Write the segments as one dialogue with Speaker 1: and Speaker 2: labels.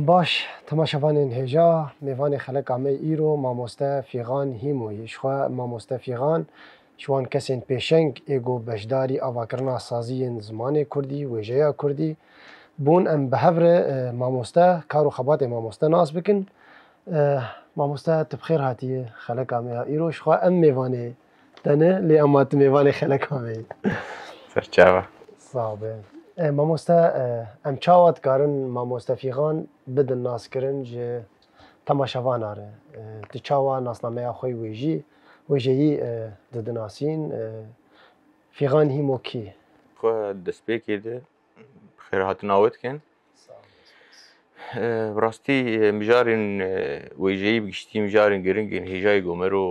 Speaker 1: باش تماشاوان هجا میوان خلق عمه ایرو ماموسته فیغان هیموی شخوا ماموسته فیغان شوان کسین پیشنگ ایگو بشداری آواکرنا سازی زمان کردی و جیا کردی بون ام بهور ماموسته کارو خبات ماموسته ناس بکن ماموسته تبخیر هاتی خلق عمه ایرو شخوا ام میوانه تنه لی امات میوان خلق عمه
Speaker 2: سرچاوه
Speaker 1: صعبه مامۆستا ئەم چاوات کارن مامۆستەفیغان بدن ناسکردن ji temaşevanare di çawa nasnameya xwe wêjeyî didinasîn fîğan hîmokî
Speaker 2: خو دەستپێکێ دێ بخێر هاتناوتکن ڕاستی مژارên wêjeyî giştî mijarên giringên hêjayê gomer û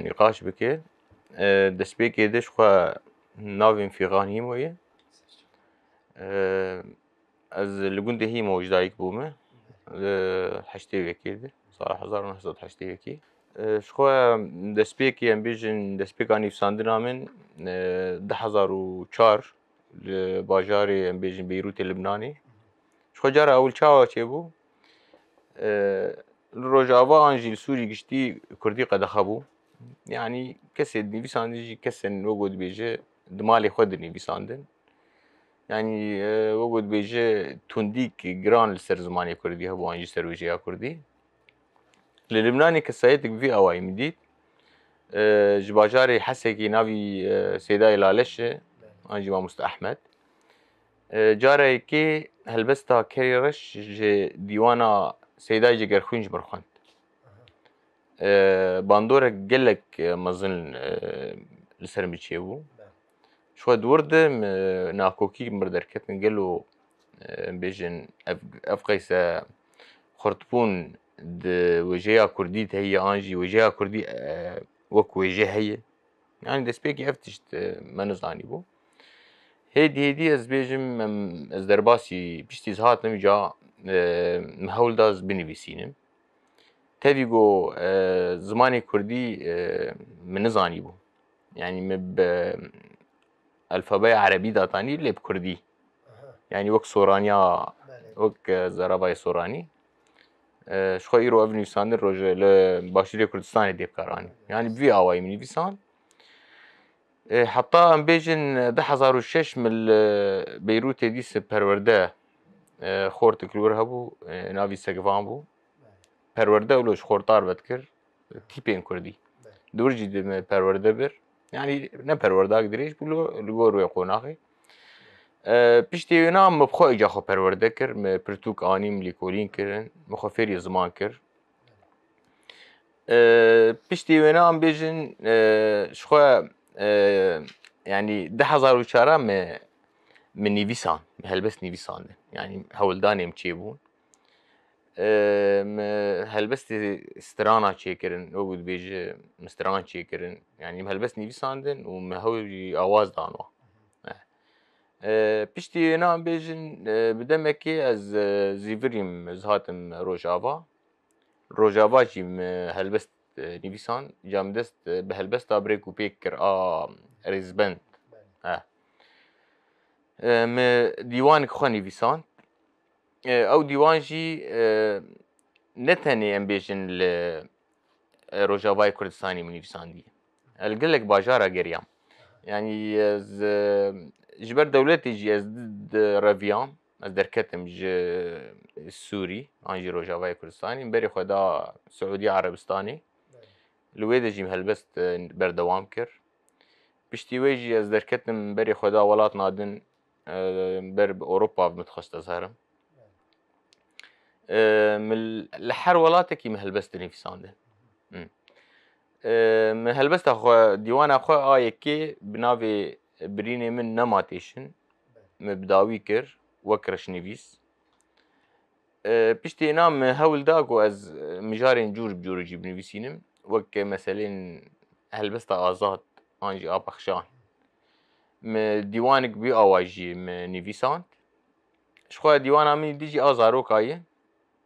Speaker 2: nîqaş bike destpêkê de ji xwe navên fîğan hîmoyê ez li gundê hîmo ji dayîk bûme heştê wekê de sala 1980 ji xwe destpêkê em bêjin destpêka nîvsandina min 2004 li bajarê em bêjin Beyrûtê Libnanê ji xwe cara ewil çawa çêbû li Rojava an jî li Sûrî giştî Kurdî qedexebû yanî kesê dinivîsandin jî kesên wekî dibêje di malê xwe dinivîsandin yanî wekî dibêje tundîk giran li ser zimanê Kurdî hebû an jî ser wêjeya Kurdî li Libnanê kesayetek vî awayî min dît ji bajarê Hesekê navî Sêdayê Laleş e an jî mamoste Ehmed carekê helbesta Kerê Reş ji dîwana Sêdayê Cegerxwîn ji min xwend bandorek gelek mezin li ser min çêbû ji xwe dûr de nakokî mir derketin gelo em bêjin ev qeyse xurtbûn di wêjeya Kurdî de heye an jî wêjeya Kurdî wekû wêje heye yanî destpêkê ev tişt me nizanîbû hêdî ez bêjim ez derbasî piştî ez hatim îca min hewl da ez binivîsînim tevî got zimanê Kurdî min nizanîbû yanî me bi elfebeya Erebî datanî lê bi Kurdî yanî wek soraniya wek zerabayê soranî ji xwe îro ev nivîsandin roje li Başûrê Kurdistanê dê bikar anî yanî bi vî awayî min nivîsand heta em bêjin 2006 min li Beyrûtê dîsa perwerde xortek li wir hebû navî Segvan bû perwerde û ji xortar vedikir tîpên Kurdî di wir jî me perwerde bir yanî ne perwerdak dirêj bû li gor wê qonaxê piştî wêne me bi xwe îca xwe perwerde kir me pirtûk anî me lêkolîn kirin me xwe fêrî ziman kir piştî wêne em bêjin ji xwe yanî 2004 me nivîsand me helbest nivîsandin yanî hewildanê em çêbûn me helbestê strana çêkirin wekî dibêje me stran çêkirin yanî me helbest nivîsandin û me hewl jî awaz dan wan piştî wêne em bêjin bi demekê ez zîvirîm ez hatim Rojava Rojava jî me helbest nivîsand îca min dest bi helbesta birêk û pêk kir a Rêzbend me dîwaneke xwe nivîsand ew dîwan jî ne tenê em bêjin li Rojavayê Kurdistanê min nivîsandiye li gelek bajara geriyam yanî ez ji ber dewletê jî ez direviyam ez derketim ji Sûrî an jî Rojavayê Kurdistanê min berê xwe da Siûdîya Erebistanê li wê de jî me helbest berdewam kir piştî wê jî ez derketim min berê xwe da welatna din ber bi Ewropa mitxwest ez herim li her welatekî me helbest dinivîsandin me helbesta xwe dîwana xwe a yekê bi navê birînê min Nema Têşin me bi dawî kir wek reşnivîs piştî wêne me hewl da ku ez mijarên cûr bi cûr jî binivîsînim wek meselên helbesta azad an jî a bexşan me dîwanek vî awayî jî me nivîsand ji xwe dîwana min dî jî a zaroka ye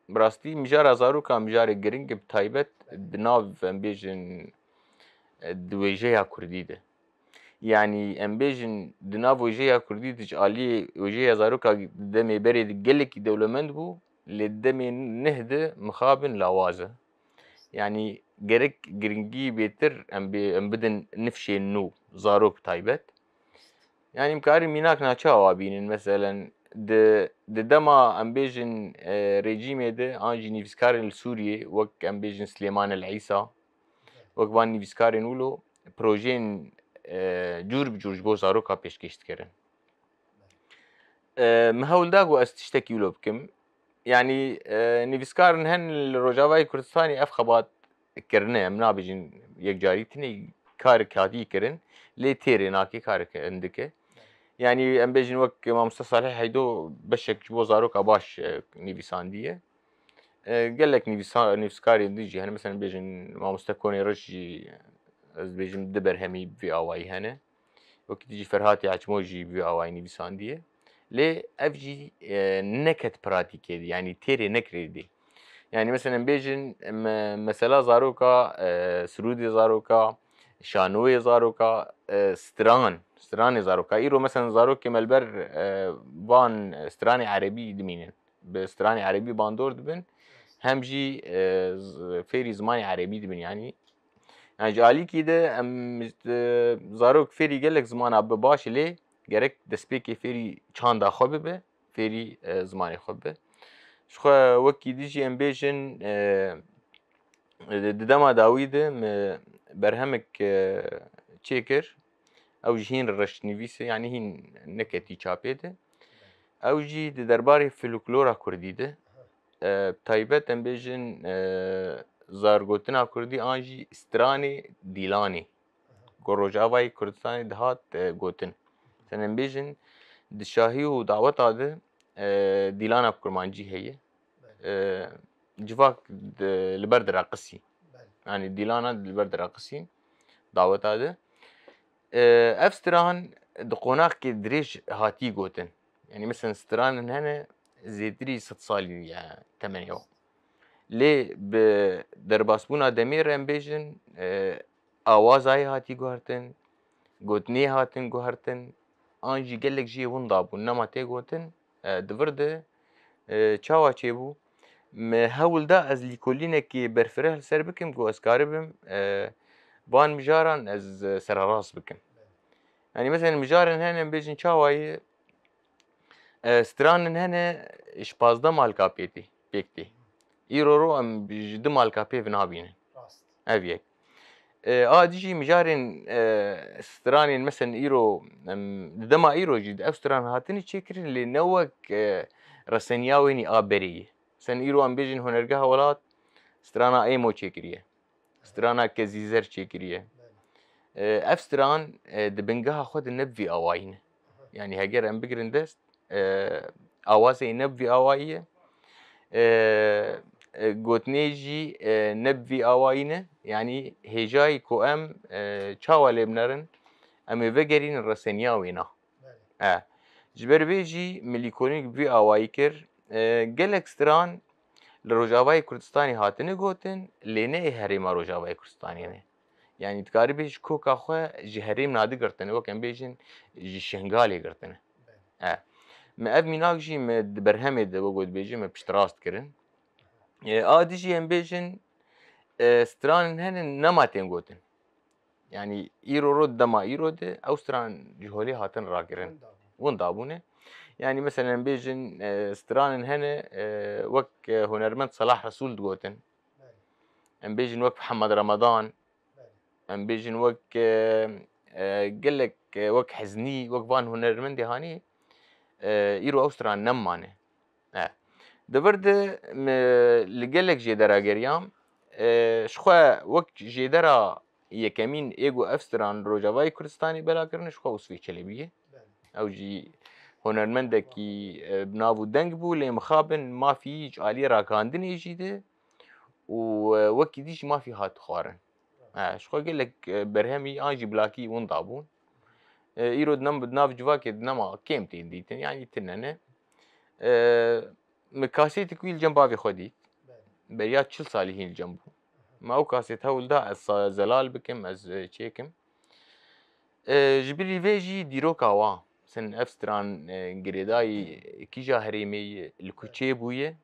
Speaker 2: bi rastî mijara zaroka mijarê giring e bi taybet di nav em bêjin di wêjeya Kurdî de yanî em bêjin di nav wêjeya Kurdî de ji aliyê wêjeya zaroka di demê berê de gelekî dewlemend bû للدمي نهدى مخابن لاوازه يعني gerek giringi بيتر ام بدن نفشي النو زاروك تايبت يعني مكاري ميناك ناچاوا بينن مثلا د دما ام بيجن ريجيم ده انجي نيفسكارن سوريا وك ام بيجن سليمان العيسى وك بان نيفسكارن ولو بروجين جور بجور بو زاروكا بيشكشت كرن مهول داغو استشتكي له بكم يعني نيفسكارن هن الروجافاي كردستاني اف خبات كرنه منا بيجن يك جاريتني كارك هادي كرن لي تيري ناكي كارك عندك يعني ام بيجن وك ما صالح هيدو بشك بو زاروكا باش نيفسانديه قال لك نيفسكاري ديجي هنا مثلا بيجن ما مستكوني رجي از بيجن دبر همي في اواي هنا وقت تيجي فرهاتي عجموجي في اواي نيفسانديه لي افجي نكت براتيكي يعني تيري نكريدي يعني مثلا بيجن مثلا زاروكا سرودي زاروكا شانوي زاروكا ستراني زاروكا ايرو مثلا زاروكي ملبر بان ستراني عربي دمينن بستراني عربي باندور دبن همجي فيري زماني عربي دبن يعني جالي كده ام زاروك فيري قالك زمان اب باش ليه gerek despêkê fêrî çanda xwe bibe fêrî zimanê xwe bibe ji xwe wekî dijî em bêjin di dema dawî de berhemek çêkir ew jî hîn reşnivîsê yanî hîn neketî çapê de ew jî di derbarê folklora Kurdî de taybet em bêjin zargotina Kurdî an jî stranê dîlanê ku Rojavayê Kurdistanê dihat gotin em bêjin di şahî û daweta de dîlana kurmancî heye civak li ber diraqisî yani dîlana li ber diraqisî daweta de ev stran di qonaxekê dirêj hatî gotin yani mesela stranên hene zêdirî sed salî ya temenê wan lê bi derbasbûna demê re em bêjin awazayê hatî guhertin gotinê hatin guhertin an jî gelek jî hûn dabûn nema tê gotin di vir de çawa çêbû hewl da ez lîkolînekê berfireh li ser bikim ku ez karibim van mijaran ez serarast bikim yani mesela mijarên hene em bêjin çawayê stranên hene ji pazda malka pêk tê îro ro em ji di malka pêv nabînin ev yek a dijî mijarên stranên mesela îro di dema îro jî ev stran hatine çêkirin lê ne wek reseniyawên a berê ye mesela îro em bêjin hunergeha welat strana êmo çêkiriye strana Kezîzer çêkiriye ev stran di bingeha xwe de ne bi vî awayî ne yani heger em bigirin dest awazê ne bi vî awayî ye gotinê jî ne bi vî awayî ne yani hêjayî ku em çawa lê binerin em ê vegerînin reseniyawê na ji ber vê jî milîkonîk bi vî awayî kir gelek stran li Rojavayê Kurdistanê hatine gotin lê ne ê herêma Rojavayê Kurdistanê ne yani dikarî bêjî koka xwe ji herêm nadî girtine wek em bêjin ji Şingalê girtine me ev mînak jî me di berhemê de wek dibêjim me piştrast kirin a dijî em bêjin stranên hene nema tên gotin yani îro ro dema îro de ew stran ji holê hatin rakirin hûn dabûne yani mesela em bêjin stranên hene wek hunermend Salah Resûl digotin em bêjin wek Mihemed Remedan em bêjin wek gelek wek Hezînî wek van hunermendê hanî îro ew stran nemane di vir de li gelek jêderageriyan ji xwe wek jêdera yekemîn êgo ev stran Rojavayê Kurdistanê berakirine ji xwe Usfê Çelebî ye ew jî hunermendekî bi nav û deng bû lê mixabin mafî ji aliyê rakandinê jî de û wekî dî jî mafî hat xwarin ji xwe gelek berhemî an jî bilakî hûn dabûn îro di nav civakê di nema kêm tên dîtin yanî tune ne mi kasêtek wî li cem bavê xwe dît beriya 40 salî hîn li cem bû me ew kasêt hewl da ez zelal bikim ez çêkim ji birî vê jî dîroka wan mesela ev stran girêdayî kîja herêmê ye li ku çêbûye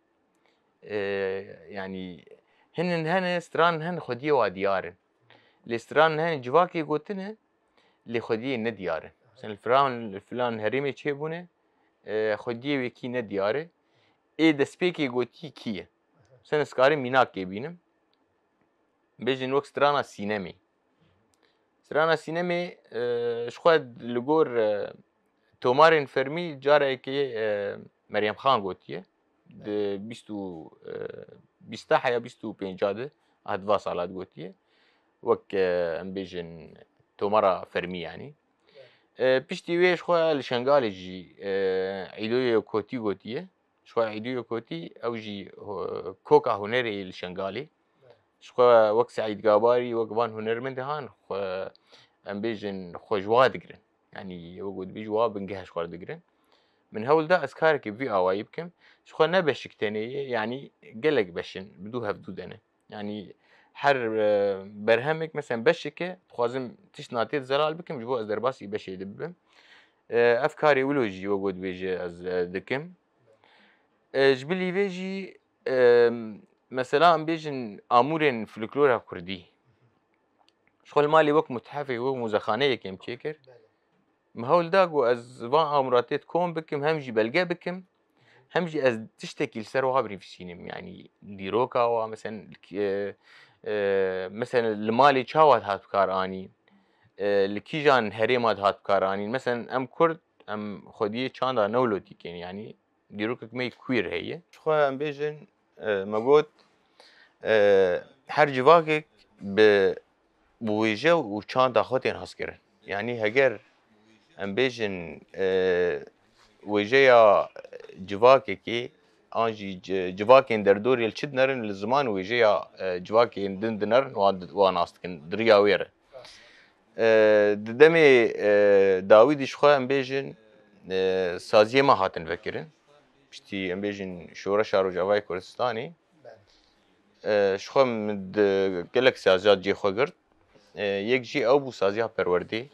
Speaker 2: يعني هن ستران هن خودية وديارن الستران هن جواكي قوتنا اللي خودية نديارن مثلا الفلان هرمي تشيبونه خودية وكي ندياره دسبيكي قوتي كيه مثلا سكاري ميناكي بينم بيجن وقت سترانا سينمي شخواد لغور تومارين فرمي جاره كي مريم خان قوتيه بيستو بيستا يا بيستو بينجاده هاد صالات قوتيه وك ام بيجن تومارا فرمي يعني بيشتي ويش خو الشنغالي جي عيدوية كوتي قوتيه شخو عيدوية كوتي او جي كوكا هنري الشنغالي شخو وك سعيد قاباري وقبان هنرمند هان خو ام بيجن خو جوا دقرن يعني وجود بيجوا بنجهش خوار دقرن من هول ده اسكارك في اوايبكم شخو نبشك تاني يعني قلق بشن بدو هفدود انا يعني حر برهمك مثلا بشكه تخازم تشناتيت زلال بكم جوا از درباسي بشي دبم افكاري ولوجي وجود بيجي از دكم جبلي بيجي مثلا بيجن امورين فلكلورا كردي شغل مالي وقت متحفي ومزخانيه كم تشيكر ما هول داقو از فان امراتيت كون بكم همجي بلقى بكم همجي از تشتكي لسروها بريفسينم يعني ديروكا ومثلا مثلا المالي تشاوات هات بكاراني لكيجان هريمات هات بكاراني مثلا ام كرد ام خديه چاندا نولوتي كين يعني ديروكك مي كوير هي شخو ام بيجن مقود هر جواكك بويجه و چاندا خوتين هسكرن يعني هجر ام بيجن ويجيا جواكي انجي جواكين دردور يلشد نرن الزمان ويجيا جواكين دندنر واناستكن دريا ويره ددمي داوود شخو ام بيجن سازيه ما هاتن فكرن بشتي ام بيجن شورا شارو جواي كردستاني شخو مد قلك سازيات جي خو قرد يك جي او بو سازيها پروردي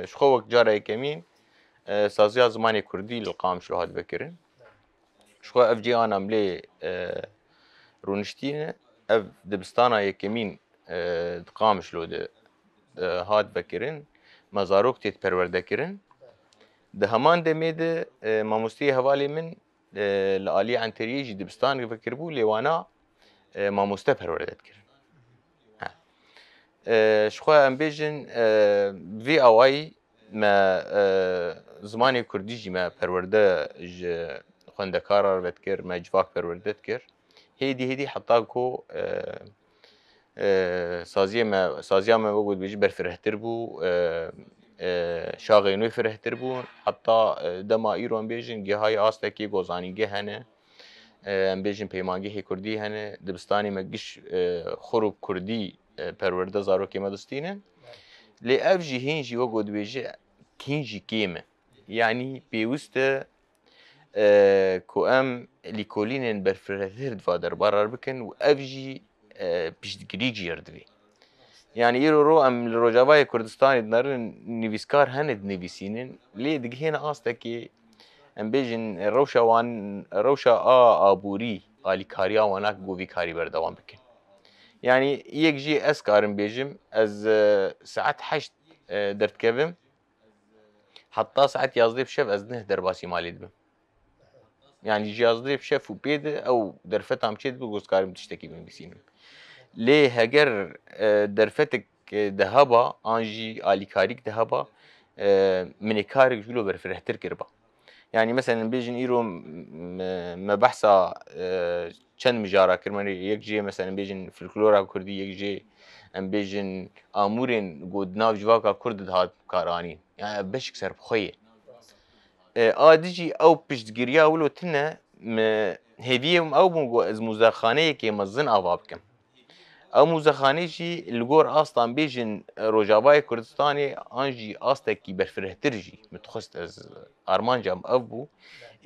Speaker 2: شخو وقت جاره كمين سازيات زماني كردي للقام شو هاد بكرن شخو اف جي انا ملي رونشتينه اف دبستانا يكمين دقام شلو ده هاد بكرن مزاروك تيت پرورده کرن ده همان دميده ماموستي حوالي من لآلي عنتريه جي دبستان بكربو ليوانا ماموسته پرورده کرن شخو ام بيجن في اواي ما زماني كردي جي ما پرورده ج خوندکارا بتكر ما جواك پرورده كر هيدي حطاكو سازيا ما وجود بيجي برفرهتر بو شاغينوي فرهتر بو حتى دما ايران بيجن جهاي استكي گوزاني جهنه ام بيجن پيمانگي كردي هنه دبستاني مگش خروب كردي پرورده زارو كيما دستينه لي افجي هنجي وجود بيجي كينجي كيمه يعني بيوسته كو ام ليكولين برفرهتر دفا دربارار بكن و افجي پشتگیری یردوی يعني ایرو رو ام لروجاوای کردستانی دنارن نویسکار هند نویسینن لی دگهین آسته که ام بیجن روشا آبوری آلی کاریا واناک گووی کاری بردوام بکن يعني یک جي اسكارم بيجم از ساعت 8 درت كبم حتى ساعت يازدي بشف از نه درباسي مالي دبم يعني جيازدي بشف وبيد او درفتام شيد بجوز كارم تشتكي من بسينم لي هجر درفتك دهبا انجي اليكاريك دهبا من كارك جلو برفرهتر كربا يعني مثلا بيجن ايرو ما بحثا چند مجارا كرماني يكجي مثلا بيجن فلكلورا كردي يكجي ام بيجن امورين قد ناف جواكا كرد هات كاراني يعني بشك سر بخويه ادجي او بشتگيريا ولو تنا هديهم او بو از مزخانه كي مزن اوابكم او موزخانه جي الجور اصلا بيجن روجاواي كردستاني انجي استكي برفرهتر جي متخست از ارمانجا ابو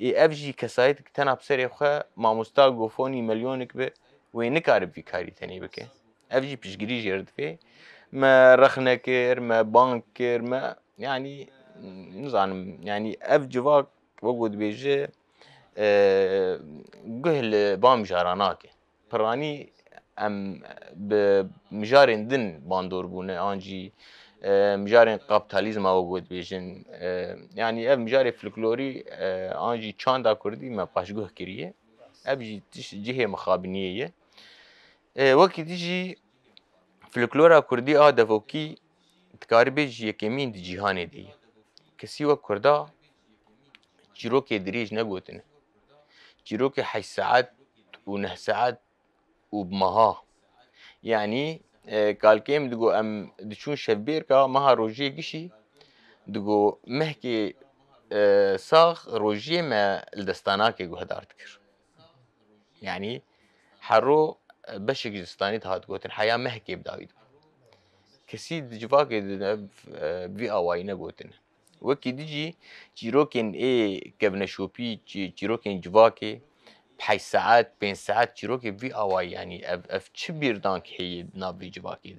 Speaker 2: اي افجي كسايت تنا بسري خو ما مستاغو فوني مليونك به وينكارب في كاري تاني بك افجي بيشجري جرد في ما رخنكر ما بانكر ما يعني نزعم يعني افجي واك وجود بيجي قهل بام جاراناك براني ام بمجارين دن باندور بونه انجي مجارين قابيتاليزم او قد بيجن يعني اف مجاري فلكلوري انجي چاندا كردي ما باشگوه كريه ابجي جهه مخابنيه وقت تجي فلكلورا كردي دفوكي تكاري بيجي يكمين دي جهاني دي كسيوا كردا جيروكي دريج نقوتن جيروكي 8 ساعات و9 ساعات وبمها يعني كالكيم دقو ام دشون شبيركا مها روجي قشي دقو مهكي صاغ روجي ما الدستاناكي قو هدار تكر يعني حرو بشك دستاني تهات قوتن حياة مهكي بداويد كسيد جفاكي في اواينا قوتن وكي ديجي جيروكين كبنا شوبي جيروكين جفاكي 8 ساعات 5 ساعات جيروكي في اواي يعني اف تشبير دانك هي نابي جفاكي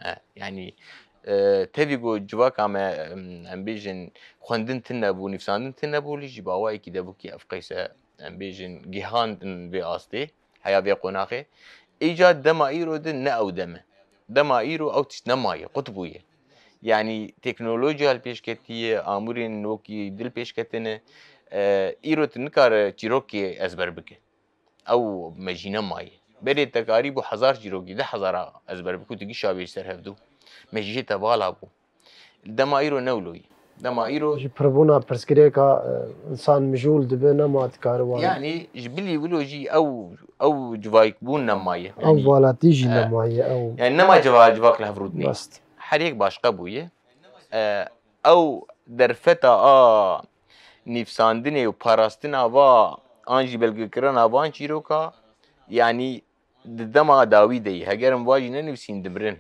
Speaker 2: ده يعني تبيجو جواك ام بيجن خوندن تنبو نفساندن تنبو لي جباواي كي دبوكي اف قيسه ام بيجن جيهان بي استي هيا بي قناخي ايجاد دمائيرو دن ناو دمائيرو او تشنمايه قطبويه يعني تكنولوجيا البيشكتيه امورين وكي دل بيشكتنه ايرو تنكار جيروكي ازبر بك او مجينه ماي بري تقاريب 1000 جيروكي ده 1000 ازبر بكو تجي شابي سر هفدو مجيه تبالا بو دمائيرو نولوي دمائيرو
Speaker 1: جبربونا برسكريكا انسان مجول دبنا ما تكاروان
Speaker 2: يعني جبلي ولوجي او جوايك بون نمايه
Speaker 1: او فوالا تيجي نمايه او
Speaker 2: يعني نما جواك لهفرودني
Speaker 1: بس
Speaker 2: حريق باش قبويه او درفتا نفساندنه و پاراستنا و انجي بلگكرنا وان چيروكا يعني دما داوي دي هگرم واجي ننفسين دمرن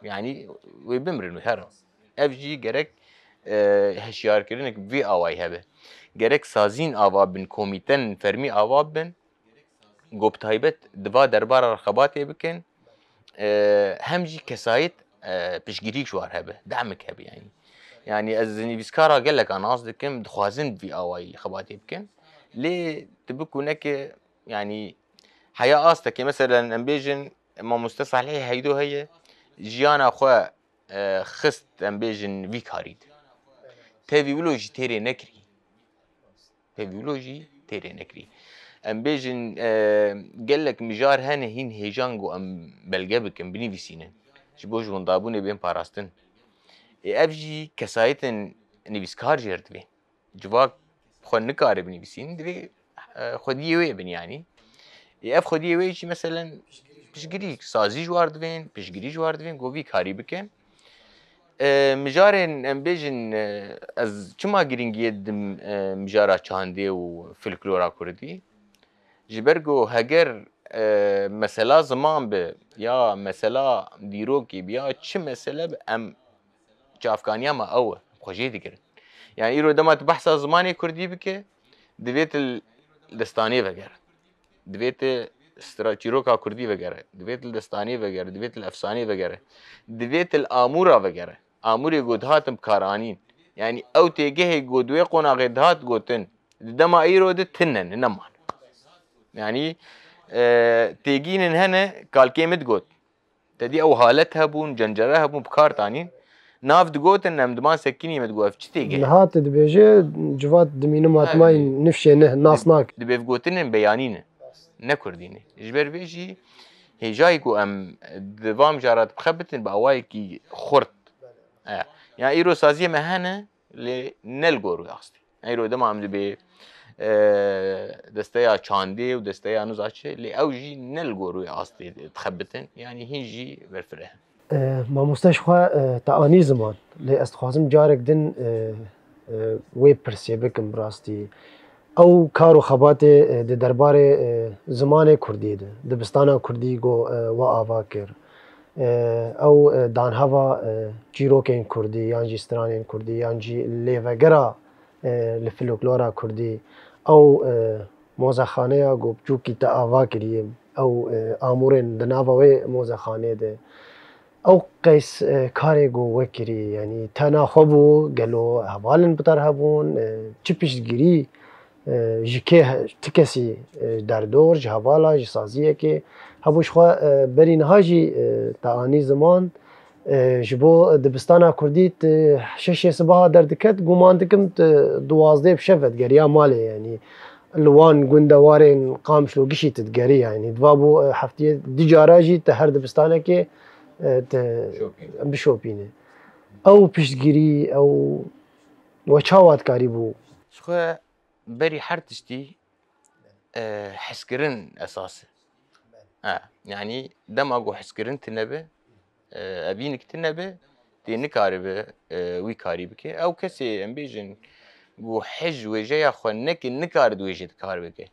Speaker 2: يعني ويبمرن هرم افجي گرك هشيار كرنك في اواي هبه گرك سازين اوا بن كوميتن فرمي اوا بن گوب تايبت دوا دربار رخباتي بكن همجي كسايت بشگيريك شوار هبه دعمك هبه يعني از نيفسكارا قال لك انا قصدكم دخوازن في اواي خباتي بكن ليه تبكو نك يعني حياة استك مثلا امبيجن ما مستصح لي هيدو هي جيانا خو خست امبيجن في كاريد تيفيولوجي تيري نكري تيفيولوجي تيري نكري امبيجن قال لك مجار هن هين هيجانغو ام بلجبك ام بني في سينن شبوج وندابوني بين باراستن افجي كسايتن نيفسكار جرتبي جواك خو نكار بني بسين دبي خديه وي بن يعني اف خديه وي شي مثلا بشگريك سازي جوار دوين بشگري جوار دوين گوبي كاري بكن مجارن ام بيجن از چما گرينگ يدم مجارا چاندي و فلكلورا كردي جبرگو هگر مثلا زمان به یا مثلا دیروکی بیا چه مثلا ام جافكانيا ما اوه خوجي ديكر يعني يرو دما تبحث زماني كردي بك دبيت الدستاني وغيره دبيت استراتيروكا كردي وغيره دبيت الدستاني وغيره دبيت الافساني وغيره دبيت الامورا وغيره اموري گودهاتم كارانين يعني او تيجه گودوي قونا غدهات گوتن دما ايرو د تنن نمان يعني تيجين هنا قال كيمت گوت تدي او حالتها بون جنجرها بون بكار تانين ناف دقوتن نم دمان سكيني مدقوف چتيجه
Speaker 1: نهات دبيجي جوات دمينو ماتماي نفشي نه ناسناك
Speaker 2: دبيف قوتن بيانين نكردين جبر بيجي هجايكو ام دوام جارات بخبتن باوايكي خرط يعني ايرو سازيه مهانه لنلقورو قصدي ايرو دمام دبي دستيا چاندي و دستيا نوزاچه لي اوجي نلقورو قصدي تخبتن يعني هيجي برفره
Speaker 1: ما مستشفى تعاني زمان لي استخوازم جارك دن وي برسيبكم براستي او كارو خباتي د درباري زمانه كردي ده دبستانا كردي جو وا افاكر او دانهوا جيروكين كردي يانجي سترانين كردي يانجي ليفغرا لفلوكلورا كردي او موزخانه جو بجوكي تا افاكري او امورين دناوي موزخانه ده او قيس كاري جو وكري يعني تنا خبو قالوا هبالن بطر هبون تشبش جري جکه تکسی در دور جهوالا جسازیه که هبوش خو برین هاجی تعانی زمان جبو دبستانا کردیت شش صبح در دکت گمان دکم 12 بشفت گریا ماله يعني لوان گوندوارن قامشلو گشی تدگری يعني دوابو هفته دیجاراجی تهر دبستانه که بشوپینه او پشتگیری او وچاوات کاری بو
Speaker 2: شخوا بري حرتشتي حسكرن اساسي يعني دم اقو حسكرن تنبه ابينك تنبه دي نكاربه وي كاريبك او كسي امبيجن جو حج وجاي اخو نك نكارد وجد كاربك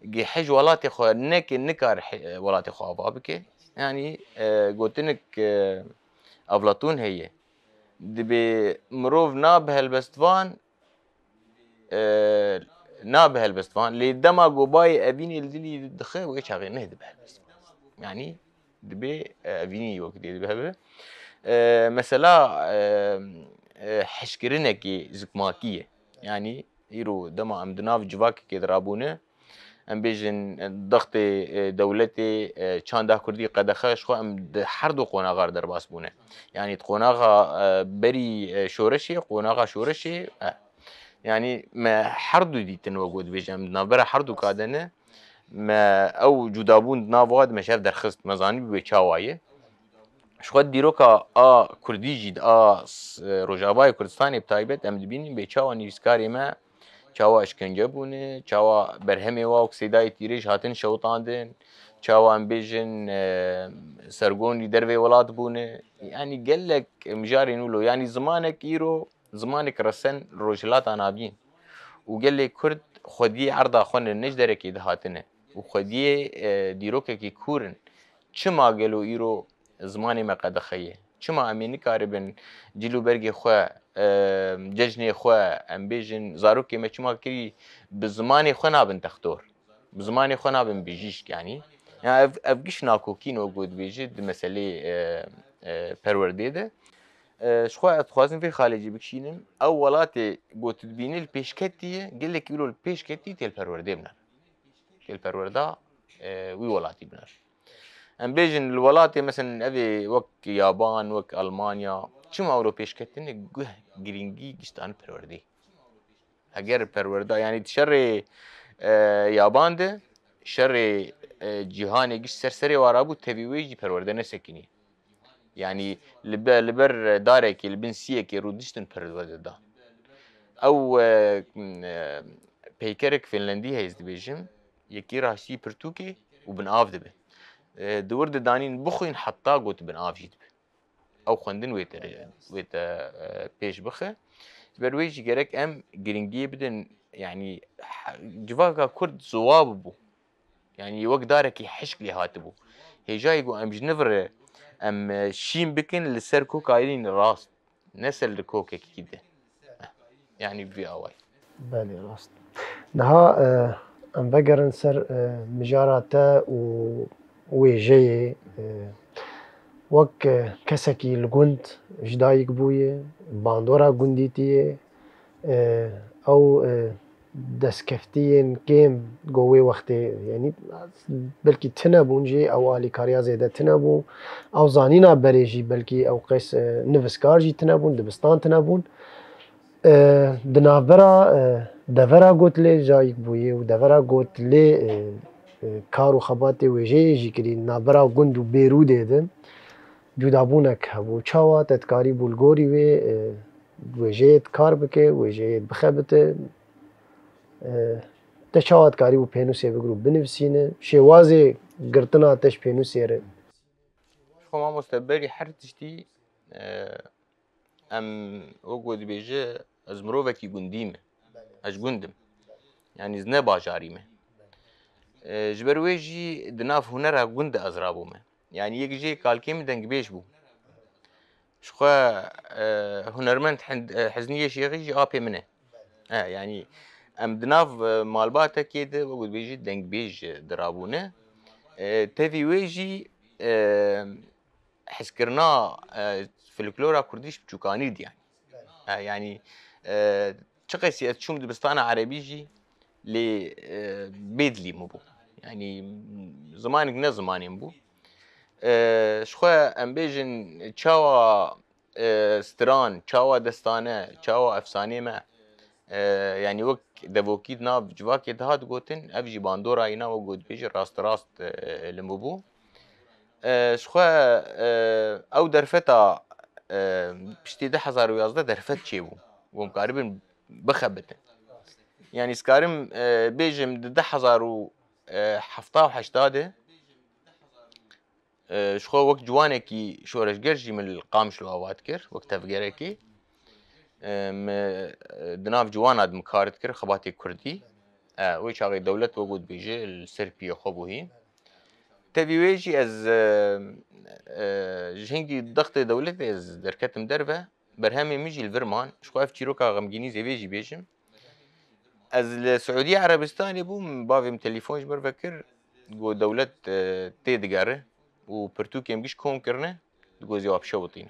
Speaker 2: جي حج ولاتي خو نك نكار ولاتي خو بابك يعني قلتلك افلاطون هي دبي مروف نابه البستفان نابه البستفان اللي دما قباي ابيني الدلي دخي ويش هاغي نهد به البستفان يعني دبي ابيني وقت دبي مثلا حشكرنكي زكماكيه يعني يرو دما ام دناف جواك كي درابونه ام بيجن ضغط دولتي چاندا كردي قدخش خو ام حردو قوناغار درباس بونه يعني قوناغا بري شورشي قوناغا شورشي يعني ما حردو دي تنوجود بيجم نابرا حردو كادنه ما او جدابون نافواد مشاف درخست مزاني بيچاوايه شخود دیروکا کردی جید روجاوای کردستانی بتایبت ام دبینیم به چاوا نیوزکاری ما چاوا اشکنجه بونه چاوا برهمی واو کسیدای تیریش هاتن شوطاندن چاوا ام بیجن سرگونی دروی ولاد بونه يعني قال لك مجاري نولو يعني زمانك ايرو زمانك رسن روجلات انابين وقال لي كرد خدي عرض خون نجدرك يدهاتنه وخدي ديروكك كورن چما قالوا ايرو زماني ما قد خيه چما اميني كاربن جيلو برغي خو ججني خو ام بيجن زاروكي ما چما كري بزماني خو نابن تختور بزماني خو نابن بيجيش يعني افقش ناكوكين وجود بيجد مسألة پرورديده شخو اتخوازن في خارجي بكشينم او ولاتي قوت تبيني البيشكتي قال لك يقولوا البيشكتي تيل پروردي بنار تيل پروردا وي ولاتي بنار ام بيجن الولاتي مثلا ابي وك يابان وك المانيا چما اورو بيشكتن جرينجي گشتان پروردي اگر پروردا يعني تشري يابان ده شر جهاني گشت سرسري وارابو تبيويجي پرورده نسكني يعني لبر دارك البنسيك يرودشتن پرورده دا او بيكرك فنلندي هيز دبيجم يكي راشي برتوكي وبن آف دبي دورد دانين بخوين حتى قوت بن آف جيد او خوندن ويتا بيش بخه برويج جرك ام جرينجي بدن يعني جواكا كرد زواب بو يعني وقت دارك يحشك لي هاتبو هي جاي يقول ام جنفر ام شين بكن لسر كوك عايلين راست نسل كوكك كده يعني في اواي
Speaker 1: بالي راست نها ام بقرن سر مجاراتا ويجي وك كسكي الجند جدايك بويه باندورا جنديتيه او دسكفتين كيم قوي وقتي يعني بلكي تنبونجي او الي كاريا زيدا تنبو او زانينا بريجي بلكي او قيس نفسكارجي تنبون دبستان تنبون دنافرا دفرا قوت لي جايك بويه ودفرا قوت لي كارو خباتي ويجي جي كري نافرا جندو بيرو ديدن جدابونك هبو چاوا تتكاري بولغوري وي ويجيت كار بكي ويجيت بخبته تشاوات كاري و بينو سي بجرو بنفسينه شوازي قرطنا تش بينو سيره
Speaker 2: خو ما مستبري حرتشتي ام وجود بيجي ازمروفكي جنديمه اش جندم يعني زنا باجاريمه جبرويجي دناف هنرها جند ازرابومه يعني يجي كالكيم دنگ بيش بو شخوا هنرمند حزنيه شيغي ابي منه يعني ام دناف مالباتا كده وقود بيجي دنگ بيج درابونه تفي ويجي حسكرنا فلكلورا كرديش بچوكانيد يعني يعني چقيسي اتشوم دبستان عربيجي لي بيدلي مبو يعني زمانك نه زماني مبو شخوا ام بيجن تشاوا ستران تشاوا دستانه تشاوا افسانه ما يعني وك دبوكيد ناف جواك يدهات قوتن افجي باندورا ينا وقود بيجي راست لمبو شخوا او درفتا پشتی 1011 درفت چی بو ومقاربن بخبتن يعني سكارم بيجم 1078 شخو وقت جوانكي شورش جرجي من القامش لوات كر وقت تفجركي دناف جواناد مكارت كر خباتي كردي ويش هاي دولة وجود بيجي السربية خبوهين تبي ويجي از جهنجي ضغط دولتي از دركتم دربه برهامي ميجي الفرمان شخو اف تشيروكا غمجيني زي بيجي بيجم از السعودية عربستان بوم بافيم تليفونش برفكر جو دولة تيدقاره وبرتوكي مجيش كوم كرنه جو جواب شوطين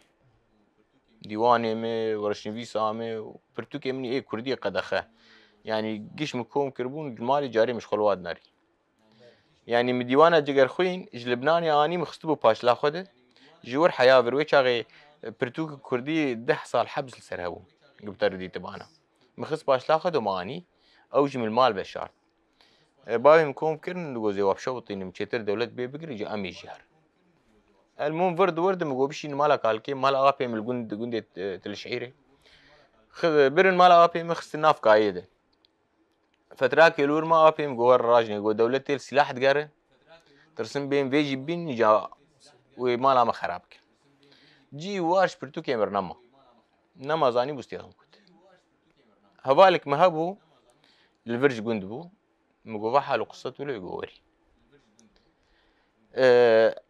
Speaker 2: ديواني مي ورشنفيسا مي وبرتوكي مني ايه كردية قدخه يعني جيش مكوم كربون جمالي جاري مش خلوات ناري يعني من ديوانا جگر خوين اج لبناني اني مخستبو باش لا خده جور حياه بروي شاغي برتوك كردي 10 سال حبس لسرهبو قبتر دي تبانا مخص باش لا خده ماني اوجي من المال بشار باوي مكوم كرن جوزي وابشوطين مشتر دولت بي بقري جا امي جهر المهم ورد مقو بشي مالا كالكي مالا غابي من الجند تلشعيري خذ برن مالا غابي مخص الناف قايده فتراك يلور ما أبيم جوار راجني جو دولتي السلاح تجاره ترسم بين فيجي بين جا وما لا مخرابك جي واش برتوكي امر نما زاني بستيهم كنت هبالك مهبو الفرج جندبو مقوفا حالو قصته له يقوري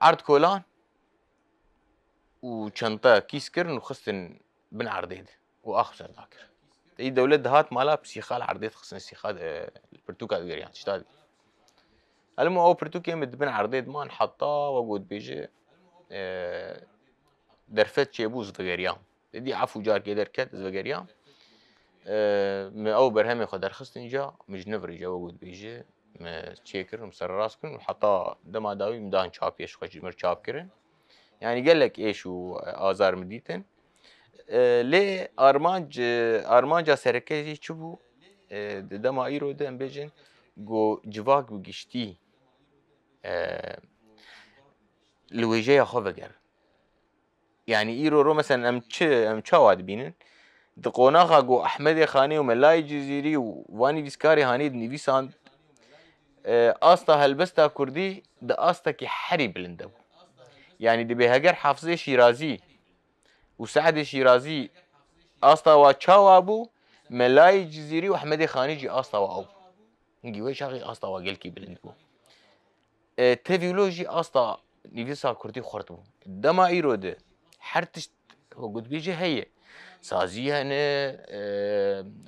Speaker 2: عرض كولان وشنطة كيس كرن وخصن بن عرضيد واخر ذاكر اي دولة دهات مالا بسيخال عرضيد خصن السيخال البرتوكا يعني تشتاد المهم او برتوكي مدبن عرضيد مان حطاه وقود بيجي درفت شيبوز فغيريام دي عفو جار كي دركت فغيريام او برهمي خو درخست نجا مش نفري جا وقود بيجي ما تشيكر مسر راسكن وحطاه دما داوي مدان شابيش خو مر شاب كرن يعني قال لك ايش وازار مديتن لي ارمانجا سركزي تشبو دما ايرو دم بيجن جو جواك بقشتي لويجي خو فغير يعني ايرو رو مثلا ام تشاواد بينن دقوناخا جو احمد خاني وملاي جزيري وواني فيسكاري هاني نيفيسان استا هلبستا كردي د استا كي حري بلندو يعني دي بهاجر حافظي شيرازي وسعد شيرازي استا وتشاوابو ملاي جزيري واحمد خاني جي استا واو نجي ويش اخي استا واجلكي بلندو تيفيولوجي استا نيفيسا كردي خورتو دما ايرو ده حرتش هو قد بيجي هي سازية هنا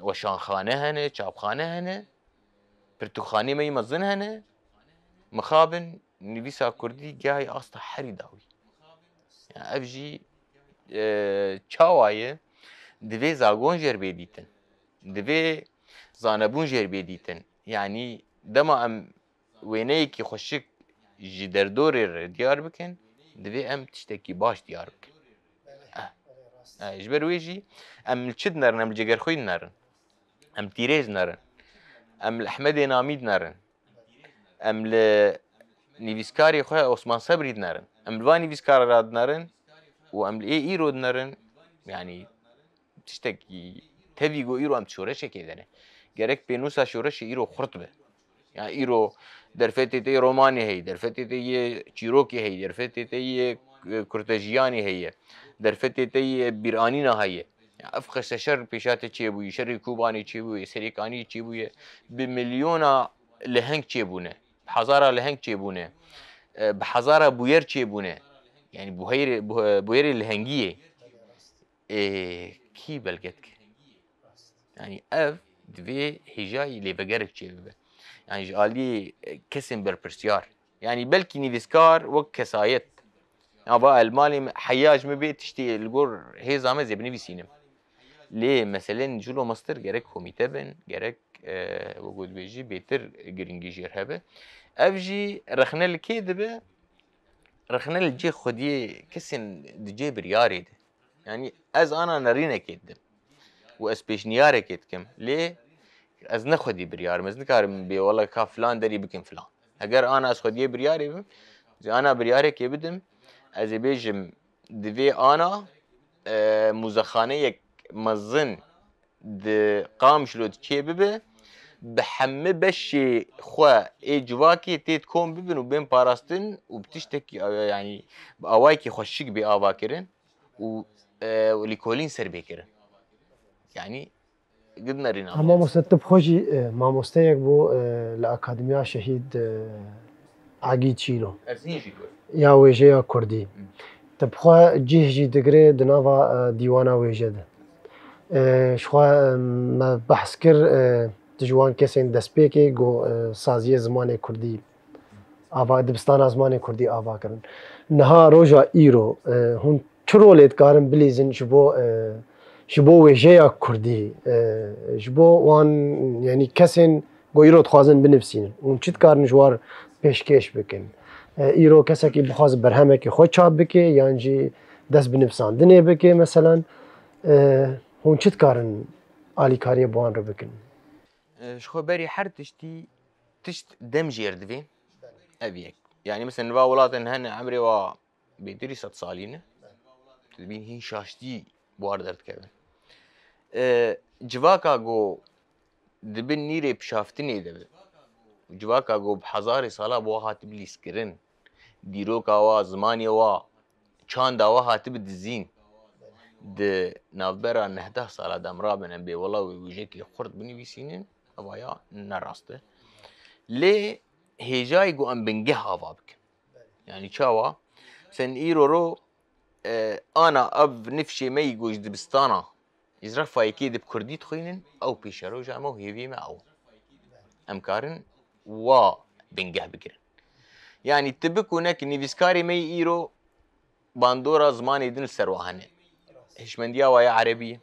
Speaker 2: وشانخانة هنا چابخانة هنا برتوخاني ما يمزن هنا مخابن نيفيسا كردي جاي أسطح حري داوي يعني أفجي چاوايه دوی زاگون جر بیدیتن دوی زانبون جر بیدیتن يعني دما ام ويني كي خوشك جي دردور ديار بكن دوی ام تشتكي باش ديار بكن اجبر ويجي ام الشد نرن ام الجگر خوي نرن ام تيريز نرن ام الاحمد ناميد نرن ام ل نيفيسكاري خويا عثمان صبري نرن ام الواني فيسكار راد نرن وام الاي ايرو نرن يعني تشتكي تفيجو ايرو ام تشورش كيدنه جرك بينوسا شورش ايرو خرطبه يعني ايرو درفتي تي روماني هي درفتي تي تشيروكي هي درفتي تي كورتاجياني هي درفتي تي بيرانينا هي افخس شر بيشات تشيبو شر كوباني تشيبو سريكاني تشيبو بمليون لهنگ تشيبونه بحزاره لهنگ تشيبونه بحزاره بوير تشيبونه يعني بوير الهنگيه كي بلقتك يعني اف دوي هجاي اللي بقرك تشيبه يعني جالي كسم بالبرسيار يعني بلكي نيفيسكار وكسايت يعني بقى المالي حياج مبي تشتي الجور هي زامه زي بنفسينم ليه مثلا جلو مستر جرك كوميته بن جرك وجود بيجي بيتر جرينجي جير هبه افجي رخنا الكي دبه رخنا الجي خدي كسن دجي برياري ده يعني از انا نرينا كيدم واس نياري كيدكم ليه از نخدي بريار مز نكارم بي والله كا فلان دري بكن فلان اگر انا از خدي برياري زي انا برياري كي بدم از بيجم دفي انا مزخانه مزن د قام شلو تشي ببه بحمه بشي خوا اي جواكي تيت كوم ببن وبين باراستن وبتشتكي يعني باوايكي خوشيك بآواكرن وليكولين سر بيكرن يعني قدنا رينا
Speaker 1: اما مستطب خوشي ما مستيق بو لأكاديمية شهيد عقي تشيلو يا ويجي يا كردي تبخوا جيه جي دقري دنافا ديوانا ويجي ده شخوا ما بحث كر تجوان كسين دسبيكي جو سازية زمان كردي آوا دبستان زمان كردي آوا كرن نها روجا إيرو هون چرولت كارن بليزن شبو ويجيا كردي شبو وان يعني كسين جو إيرو تخازن بنفسين ونشت كارن جوار پیشکش بکن ایرو کسی که بخواست برهمه که خود چاپ بکه یعنی جی دست بنفساندنه بکه مثلا هون چت کارن آلی کاری بوان رو بکن
Speaker 2: شخو بری هر تشت دم جيردفي أبيك يعني مثلا نبا ولاتن هن عمري و بيدري 6 سالين تبين هين شاشتي بواردرت كذا جواكا جو دبن نيري بشافتني دبي جواكا جو بحزاري صلاة بوها تبلي سكرن ديروكا وا زماني وا چان دا وها تبد الزين د نافبرا 19 سالا دام رابن بي والله ويجيك خرد بني بيسينين ابايا نراسته ليه هيجاي جو ام بنجه افابك يعني چاوا سن ايرو رو انا اب نفشي مي جوج دبستانا يزرف فايكي دب كردي تخينن او بيشرو جامو هيفي ما او امكارن و بنجه بكرن يعني تبك هناك نيفيسكاري مي ايرو باندورا زماني دن السروهانه هشمنديا ويا عربيه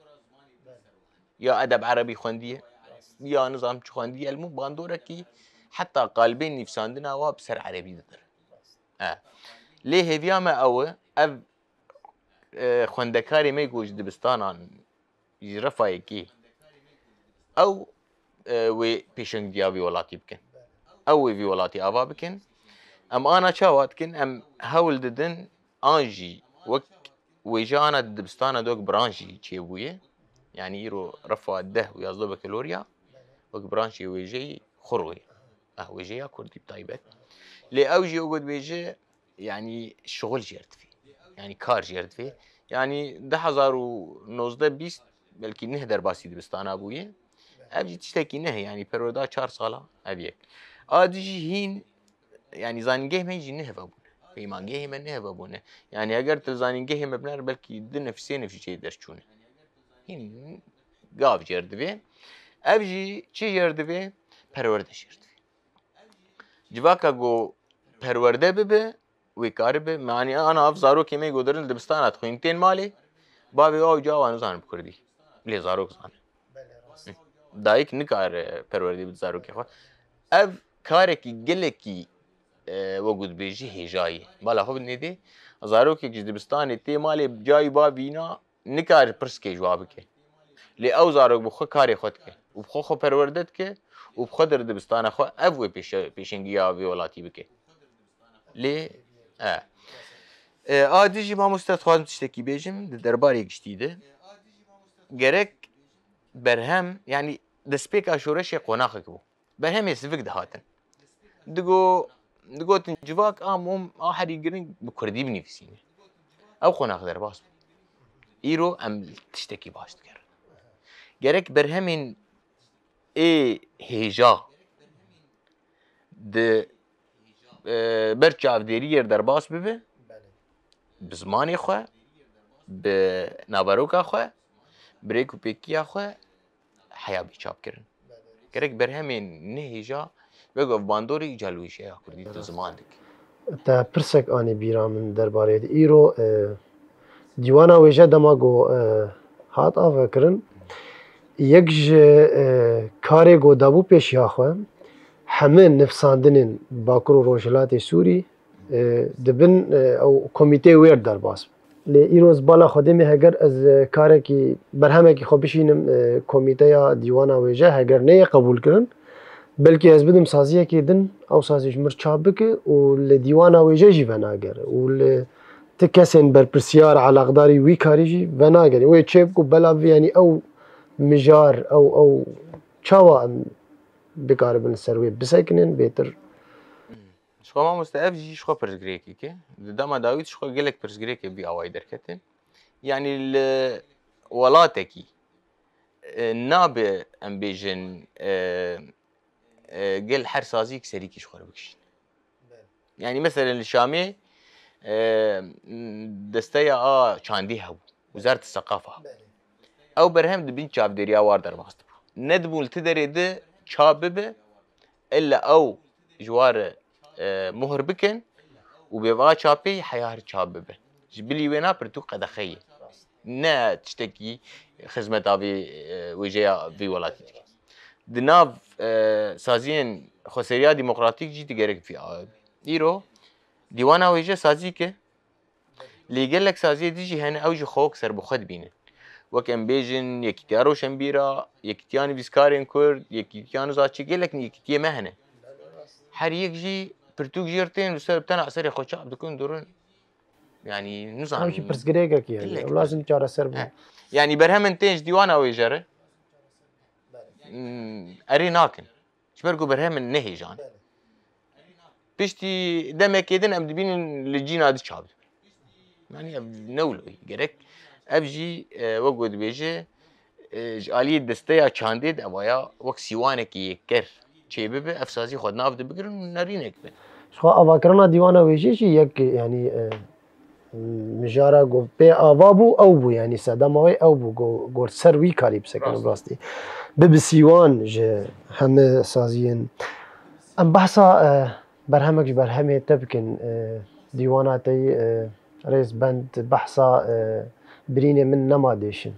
Speaker 2: يا ادب عربي خونديه يا نظام خونديه المو باندورا كي حتى قالبين نفساندنا وابسر عربي ددر ليه هيفيا ما او اف خوندكاري مي جوج دبستانان يرفايكي او وي بيشنج ديابي ولاتي بكن او في ولاتي ابا بكن ام انا شاوات كن ام هول ددن انجي وك ويجانا دبستانا دوك برانشي تشيبويه يعني يرو رفع الده ويازلو بكالوريا وك برانشي ويجي خروي ويجي كردي بطيبت لي اوجي وقد ويجي يعني الشغل جيرت فيه يعني كار جيرت فيه يعني 2019 20 بلكي نهدر باسي دبستانا ابويه ابجي تشتكي نه يعني برودا 4 ساله ابيك ادجي هين يعني زانجه ما يجي نهفا بونه في مانجه ما نهفا بونه يعني اگر تزانجه ما بنار بلكي دن نفسين في شيء درشونه هين قاف جردبه ابجي چي جردبه پرورده جردبه جواكا جو پرورده ببه ويكاربه يعني انا افزارو كيمي گودرن دبستان خوينتين مالي بابي او جوان زان بكردي لي زارو زان دايك نكار پرورده بزارو كي خو اف كاركي گلكي وجود بيجي هجاي بالا خو ندي زارو كي دبستان تي مالي جاي بابينا نكار برسكي جوابك لي او زارو بخو كاري خدك وبخو خو پروردتك وبخو در دبستان خو اف بيشنگيا في ولاتي بك لي ديجي ما مستخدم تشتكي بيجم درباري گشتيده gerek برهم يعني دسبيك اشورش قناخك بو برهم يسفك دهاتن دقو تنجواك امم احد يقرن بكردي بنفسينه او قناخ درباس ايرو ام تشتكي باش تكر gerek برهمين اي هيجا د برچاف ديرير درباس ببه بزماني خو بنابروكا خو بريكو بيكيا خو حيا بيچاپ کرن gerek برهمين نهيجا بگو باندوري جالويشه يا كردي تو زمانك
Speaker 1: تا پرسك اني بيرا من درباره ايرو ديوانا ويجا دما جو هات افكرن یک کاری گودابو پیش یاخوه همه نفساندنین باکر و روجلات سوری دبن او کمیته ویر در باز لی ایروز بالا خودم هگر از کاری که برهمه که خب بشینم کمیته یا دیوان ویژه هگر نه قبول کردن بلکه از بدم سازیه که دن او سازیش مرچابه که و لدیوان ویژه جی بناگره و تکسین بر پرسیار علاقداری وی کاری جی بناگره و چه بکو بلا یعنی او مجار او چاوا بکار بن سروی بسکنن بهتر
Speaker 2: شخوا ما مستعف جي شخوا برزگريكي كي دما داويد شخوا قلك برزگريكي بي اواي دركتن يعني ولاتكي نابه ام بيجن قل حر سازيك سريكي شخوا بكشين يعني مثلا الشامي دستيا چاندي هبو وزارة الثقافة او برهم دبين چاب دريا واردر ماستر ندبول تدري ده چاببه الا او جوار مهر بكن وبيبغى چابي حيار چاببه جبلي وينا برتو قدخيه نا تشتكي خدمة ابي وجهه في ولاتي دناف سازين خسريا ديمقراطيك جي تجرك في ايرو ديوانا وجه سازيكه اللي قال لك سازيه ديجي هنا اوجي خوك سر بخد بينه وكان بيجن يكتيارو شمبيرا يكتيان بيسكارين كورد يكتيانو زاتشي قال لك يكتيه مهنه حريق جي برتوك جيرتين وسر بتاع سر خوشا بدكون دورن يعني نزعم
Speaker 1: اوشي برزگريكا كي يعني لازم چاره سر
Speaker 2: يعني برهم انتج ديوانا ويجره اري ناكن شبرقو برهم النهي جان بيشتي دمك يدن ام دبين لجينا دي شاب يعني نولو جرك ابجي وقود بيجي آلية دستيا چانديد اويا وك سيوانك يكر چيبه افسازي خود ناف دي بگرن نارينك بن
Speaker 1: شو اواكرنا ديوانا ويجي شي يك يعني مجارا گو بي آوابو او بو يعني ساداموي او بو گو سر وي كاري بسكن براستي بسيوان جه هم سازين ام بحثا برهمك برهمه تبكن ديواناتي رئيس بند بحثا برينه من نماديشن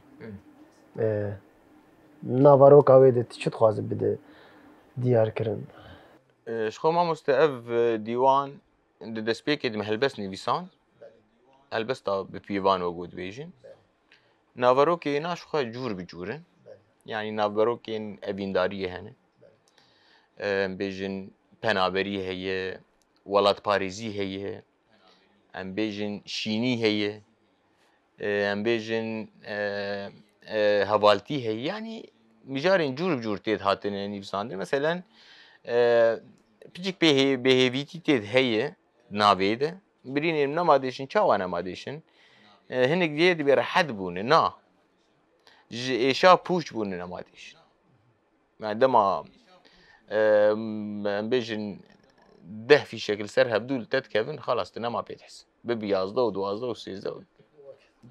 Speaker 1: نافاروك اويدت شت خواز بده ديار كرن
Speaker 2: شخو ما مستقف ديوان دسبيك دم هلبس نيفيسان هلبستا ببيوان وجود بيجن نافاروكي ناشخو جور بجورن يعني نافاروكين ابينداريه هنا بيجن بنابري هي ولات باريزي هي ام بيجن شيني هي ام بيجن هوالتي هي يعني مجارين جور بجور تيد هاتن نيفساندر مثلا بيجيك بيهيفيتي تيد هي نافيده برين نماديشن چاوا نماديشن هنك ديد بير حد بون نا ايشا بوش بون نماديشن عندما بيجن ده في شكل سرها بدول تتكفن خلاص تنما بيتحس ببيازده ودوازده وسيزده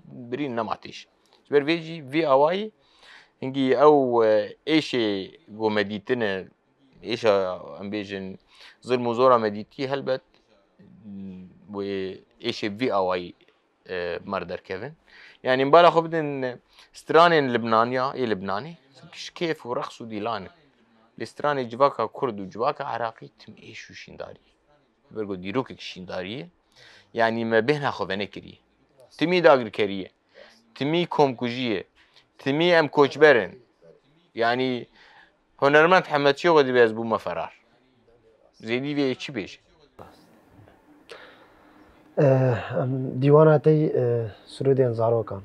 Speaker 2: برين نماتيش بر فيجي في اواي هنجي او ايشي جو مديتنا ايش ام بيجن ظلم وزورة مديتي هلبت و ايشي في اواي مردر كيفن يعني مبالا خبدن سترانين لبنانيا اي لبناني كيف ورخص وديلان الاستراني جواكا كرد وجواكا عراقي تم ايشو شينداري برغو ديروكك شينداري يعني ما بينها خبنه كريه تمي داغر كريه تمي كومكوجيه تمي ام كوچبرن يعني هنرمند حمد شو غدي بيز بو مفرار زيدي في چي بيش
Speaker 1: ديواناتي سرودين زاروكان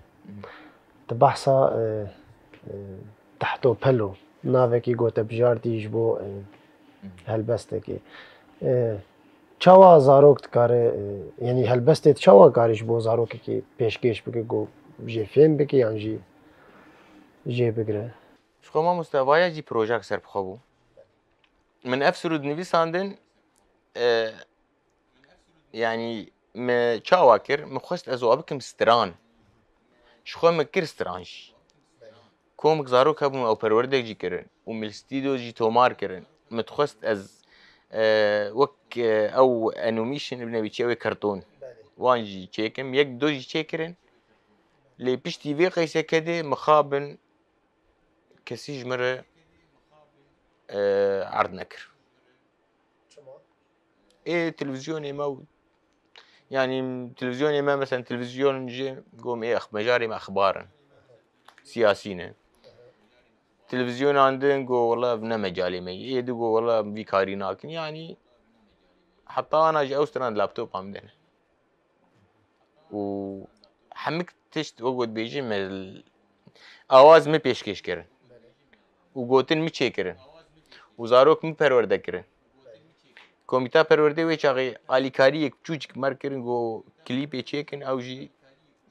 Speaker 1: تبحثا تحتو بلو نافكي گوته بجارتي جبو هلبستكي چاوا زاروک کاره یعنی هلبسته چاوا کارش بو زاروک کی پیشکش بگه گو جی فیلم بگه یا جی بگره
Speaker 2: شخو ما مستوایه جی پروژه سر بخوابو من افسرود نویساندن يعني ما چاواكر مخست ازو ابكم ستران شخو مكر سترانش كومك زاروك هبو او پروردك جي كرن وملستيدو جي تومار كرن متخست از وك او انوميشن ابن بيتشاوي كرتون وان جي تشيكم يك دوجي تشيكرن لي بيشتي في قيسه كده مخابن کسی جمره عرض نکر. تلفزيون ما يعني تلفزيون ما مثلا تلفزيون جي قوم مجاري ما أخبار سياسيين. تلفزيون عندن قو والله بنا مجالي مي يدقو والله بيكاريناك يعني حتى أنا جي أوستران لابتوب عمدنا وحمك تشت وقود بيجي من آواز مي پیشکش کرن و گوتن می چه کرن و زاروک می پرورده کرن کمیته پرورده وی چاقی آلیکاری یک چوچک مر کرن گو کلیپ چه کن او جی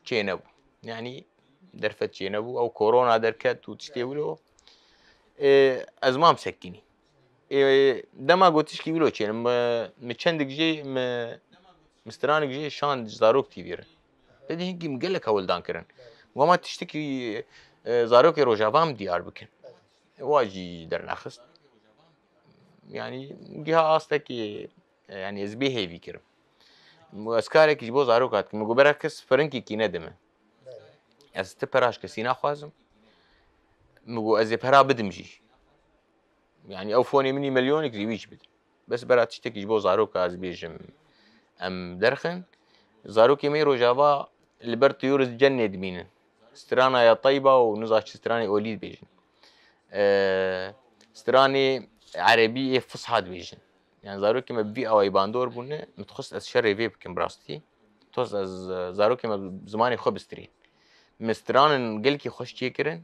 Speaker 2: چه نبو يعني درفت چه نبو او كورونا دركت و تشتي ولو از ما مسكيني دما قلتش كي ولو چه مچندك جي مسترانك جي شان زاروك تيفير بدي هنگي مقلك اول دان کرن وما تشتكي زاروك روجافام ديار بكن واجي در نخست يعني جهة أصلك يعني إزبيه هيفي كرم اسكارك جبو زاروكات مگو برعکس فرنکی کی ندمه از تپراش کسی نخوازم مگو از پرا بدم جی يعني او فوني مني مليون كريويش بد بس برات تشتكي جبو زاروك از بيجم ام درخن زاروكي ميرو جافا لبرت يورز جنة دمين سترانا يا طيبة ونزاش ستراني اوليد بيجن ستراني عربي فصحى بيجن يعني زاروكي ما بي او باندور بونه متخصص از شر في بكم براستي توز از زاروكي ما زماني خو بسترين مستران قلكي خوش تشيكرن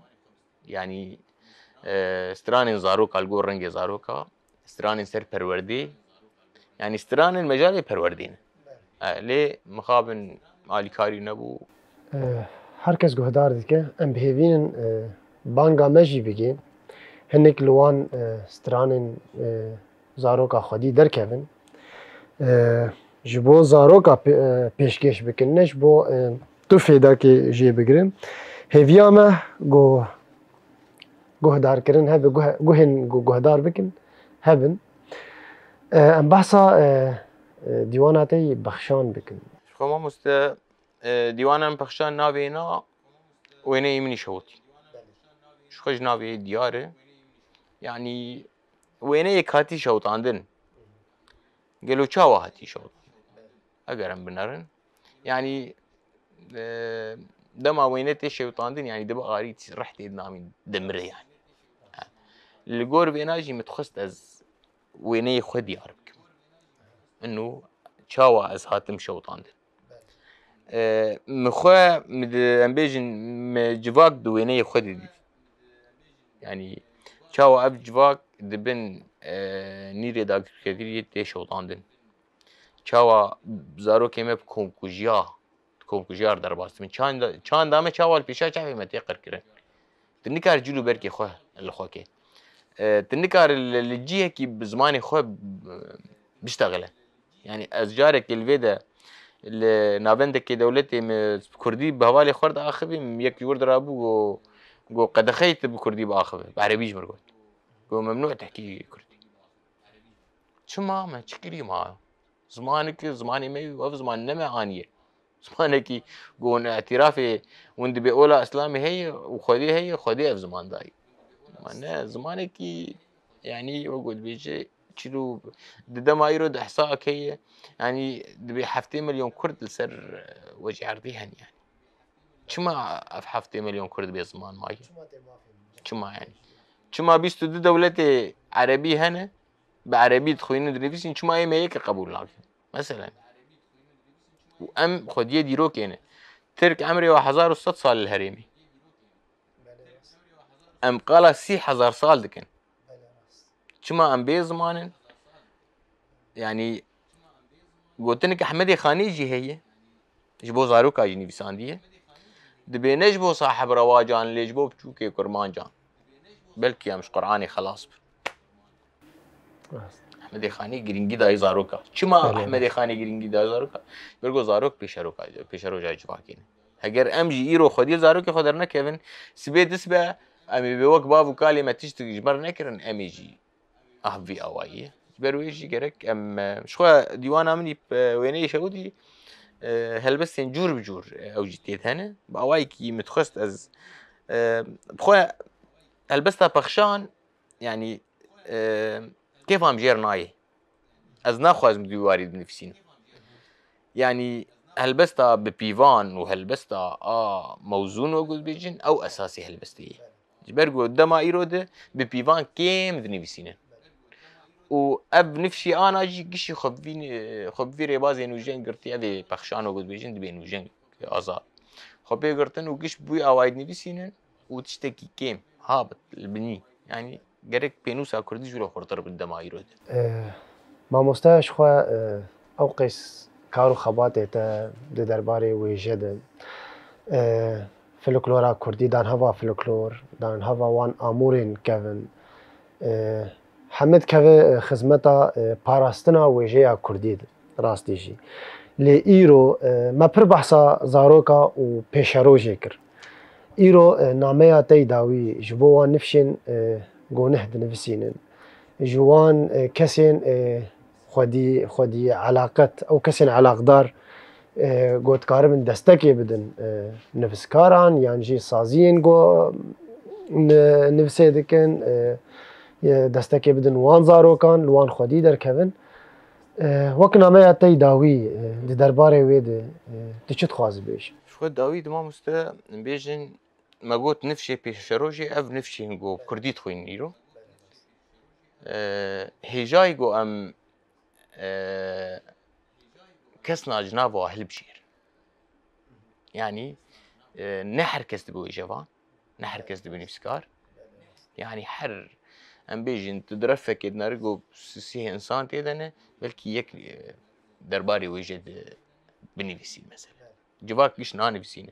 Speaker 2: يعني ستران زاروك الجور رنج زاروكا ستران سر پروردي يعني ستران المجال پروردين ليه مخابن آلیکاری نبو
Speaker 1: هرکس گهدار دیگه ام بهوین بانگا مجی بگی هنک لوان ستران زاروکا خودی درکبن جبو زاروکا پیشکش بکننش بو تو فیدا که جی بگیرم هیویا ما گهدار کردن هب گهن گهدار بکن هبن ام بحثا دیواناتی بخشان بکن
Speaker 2: خو ما مست دیوانم بخشان نابینا وینه ایمنی شوتی شخج نابی دیاره يعني وينه يكاتي شوطاندن قالوا شاوا هاتي شوط اقرم بنرن يعني دما وينتي شوطاندن يعني دبا غاريت رحت نامي دمره يعني الجور بيناجي متخصص از وينه خد يعرفك انه شاوا از هاتم شوطاندن مخوا ام بيجن مجواك دو وينه خد يعني شاوا اب جواك دبن نيري داك كثير تشوطاندن چاوا زارو كيمه كومكوجيار درباست من چان دامه چاوا البيشا چاوي متي قركره تنكار جلو بركي خو الخوكي تنكار الجيه كي بزماني خو بيشتغله يعني ازجارك الفيدا نابندك دولتي كردي بهوالي خرد اخبي يك يورد رابو جو قد خيت بكردي باخبي بعربيش مرقول جو ممنوع تحكي كردي شو ما تشكري ما زمانك زماني مي وف زمان نما عانية زمانك قون اعترافي وند بيقولا اسلامي هي وخدي في زمان داي معناه زمانك يعني وقول بيجي تشلو دما يرد احصائك هي يعني دبي 2 مليون كرد لسر وجه عرضيهن يعني شما اف 2 مليون كرد بزمان ماي شما يعني شما بيستو دولة عربية هنا بعربي تخوين دريفيسين شما اي ميك قبول لكن مثلا وام خديه ديروك يعني ترك عمري 1600 صال الهريمي ام قال 6000 صال دكن شما ام بي زمان يعني قلت لك احمدي خانيجي هي جبو زاروكا جيني بسانديه دبي نجبو صاحب رواجان اللي جبو بشوكي كرمان جان بلكي مش قراني خلاص احمدی خانی گرینگی دای زاروکا چما احمدی خانی گرینگی دای زاروکا برگو زاروک پیشرو جای جواکین اگر امجی ایرو خودی زاروک خودر نکوین سبه دسبه امی به وک باو کلمه تشت جبر نکرن امیجی احوی اوایه برویجی گرک ام شخو دیوان منی وینه شودی هلبستن جور بجور او جتیت هنه باوای کی متخصص از بخو هلبستا پخشان يعني كيف هم جير ناي از ناخوازم دواري بنفسين يعني هلبستا ببيفان وهلبستا موزون وجود بيجن او اساسي هلبستي جبرجو قدام ايرود ببيفان كيم بنفسين و اب نفسي انا اجي قشي خبي ريبازي نوجين قرتي ابي بخشان وجود بيجن دبي نوجين ازاد خبي قرتن وقش بوي اوايد نفسين وتشتكي كيم هابط البني يعني جرك بينوسا كردي جلو خرطر قدام ايرود
Speaker 1: مامۆستا خوا ئەو قەیس کار و خەباتێتە لە دەربارەی وێژەدە فلکلۆرا کوردی دان هەوا فلکلۆر دان هەوا وان ئامورên kevin حەمد keve xizmeta parastina wêjeya Kurdî de rastî jî lê îro me pir behsa zaroka û pêşerojê kir îro nameya te dawî ji bo wan nifşên goneh dinivîsînin ji wan kesên xwedî علاقet ew kesên علاقدار gotkarî bin destekê bidin nivîskaran yan jî saziyên nivîsê dikin destekê bidin wan zarokan li wan xwedî derkevin wek nameya te dawî di derbarê wê de tu çi dixwazî bêjî
Speaker 2: شو داوي دمام مستا بيجن ما قلت نفشي بيشروجي اف نفشي نقو كردي تخوين نيرو هجاي قو ام كسنا جنابو اهل بشير يعني نحر كست بوي جوان نحر كست بنفسكار يعني حر ام بيجن تدرفك نرجو سي انسان تيدنه بلكي يك درباري وجد بنفسي مثلا جواك قش نانفسينه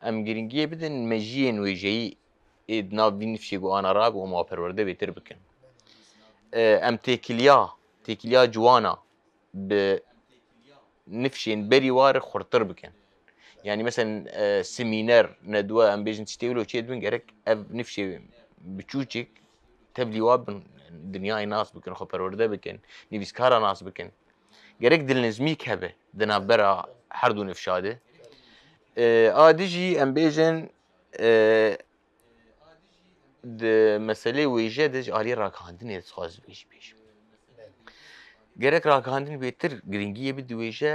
Speaker 2: ام جرينجيه بدن مجين ويجي ادنا بنفسي قو انا راق وما برورده بيتر بكن ام تيكليا جوانا بنفشين بري وار خرطر بكن يعني مثلا سيمينار ندوه ام بيجن تشتغلوا شي دون غيرك اف نفشي بتشوشك تبلي واب دنياي ناس بكن خو برورده بكن نيفسكارا ناس بكن غيرك دل نزميك هبه دنا برا حردو نفشاده ديجي ام بيجن د مسئله ویژه دج آلی راکاندن اتخاذ بیش gerek rakandin betir gringiye bir duveje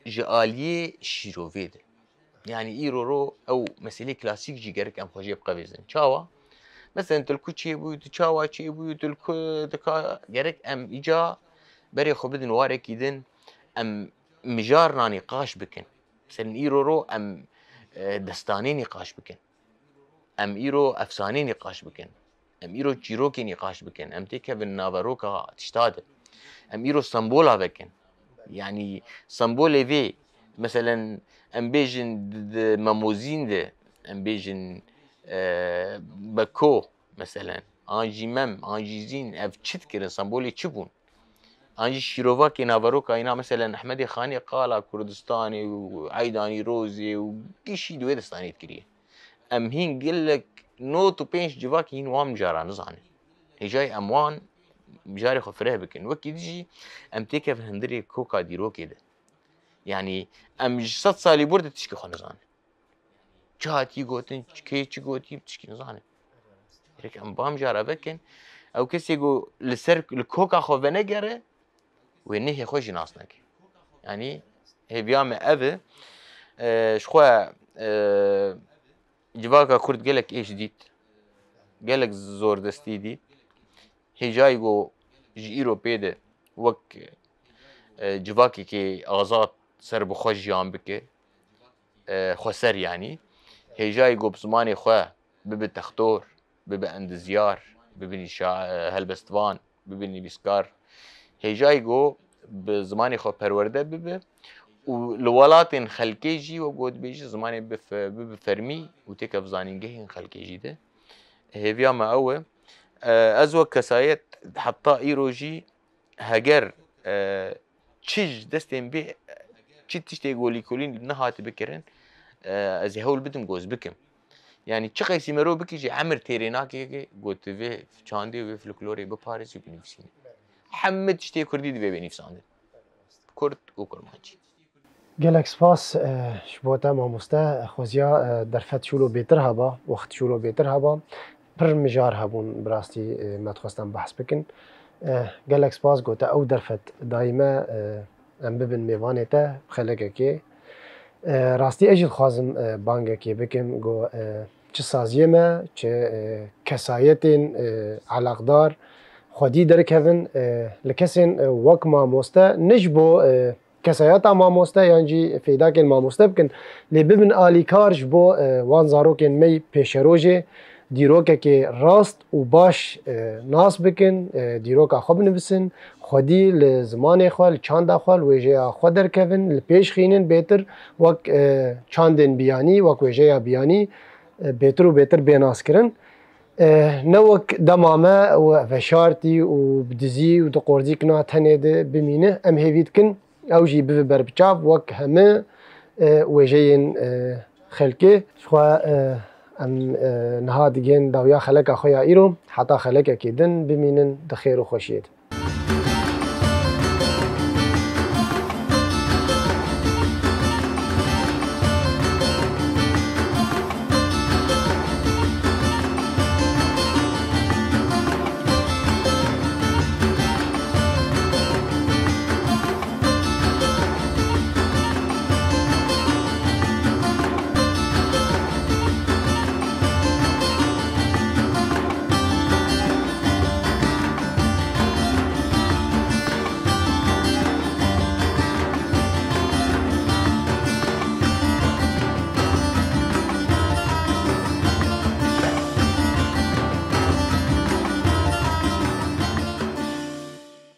Speaker 2: جالية شيروفيد يعني إيرورو أو مسألة كلاسيك جي جرك أم خجيب قفيزن شاوا مثلا تلكو تشيبو تشاوا تشيبو تلكو تكا جرك أم إجا بري خبدن وارك يدن أم مجارنا نقاش بكن مثلا إيرورو أم دستاني نقاش بكن أم إيرو أفساني نقاش بكن أم إيرو جيروكي نقاش بكن أم تيكا بالنافروكا تشتاد أم إيرو سمبولا بكن يعني سمبولي في مثلا ام بيجن ماموزين ده ام بيجن بكو مثلا انجي مم انجي زين اف تشتكر سمبولي تشبون انجي شيروفاكي نافاروكا هنا مثلا احمد خاني قال كردستاني وعيداني روزي وكيشي دوي دستاني تكريه ام هين قال لك نوتو بينش جواكي هين وام جارا نزاني هي جاي اموان بجاري خفره بكن وكي ديجي ام تيكا في هندري كوكا ديرو كده يعني ام 100 سالي برد تشكي خنزانه جاتي قوتن كي قوتي بتشكي نزانه هيك ام بام جارا بكن او كسي جو لسر الكوكا خو فنجره وين هي خوش ناسنك يعني هي بيام ابي شخوا جواكا كرد قالك ايش ديت قالك زور دستي ديت هي جاي جو جيرو بيده وك جواكي كي آزاد سر بخوش جان بكي خسر يعني هي جاي جو بزماني خواه ببي تختور ببي اندزيار ببي هلبستوان ببي نيبسكار هي جاي جو بزماني خو پرورده ببي ولولاتن خلقي جي وقود بيجي زماني ببي فرمي وتيكا بزانينجهين خلقي جي ده هي فيا ما اوه ازوك كسايت حتى ايروجي هجر تشج دستين بي چی تشتی گولی کلین نهات بکرن از هول بدم گوز بکم یعنی چه قیسی مرو بکی جی عمر تیرینا که گوت و چاندی و فلکلوری به پاریس بنویسین حمد تشتی کردی دی بنویساند کرد و کرمانچی
Speaker 1: gelek spas ji bo te mamoste xwezîya derfet şûlo bêtir heba wext şûlo bêtir heba پر مجار هبون براستی مدخواستم بحث بکن گلک سپاس گوته او درفت دایما ام ببین میوانه تا خلقه که راستی اجل خوازم بانگه که بکم گو چه سازیه ما چه کسایت علاقدار خودی درکهون لکسین وک ماموسته نجبو کسایت ماموسته یعنی فیدا کن ماموسته بکن لی ببین آلیکارش بو وان زارو کن می پیشروجه دیروکه که راست و باش ناس بکن دیروکه خوب نویسن خودی لزمان خوال چاند خوال ویژه خود درکهون لپیش خینن بهتر وک چاندن بیانی وک ویژه بیانی بهتر و بهتر بیناس کرن نوک دمامه و فشارتی و بدزی و تقرزی کنا تنیده بمینه ام هیوید کن او جی ببر بچاف وک همه ویژه خلقه شخوا ام نها دیگین داویا خلق خویا ایرو حتی خلق کیدن بمینن دخیر و خوشید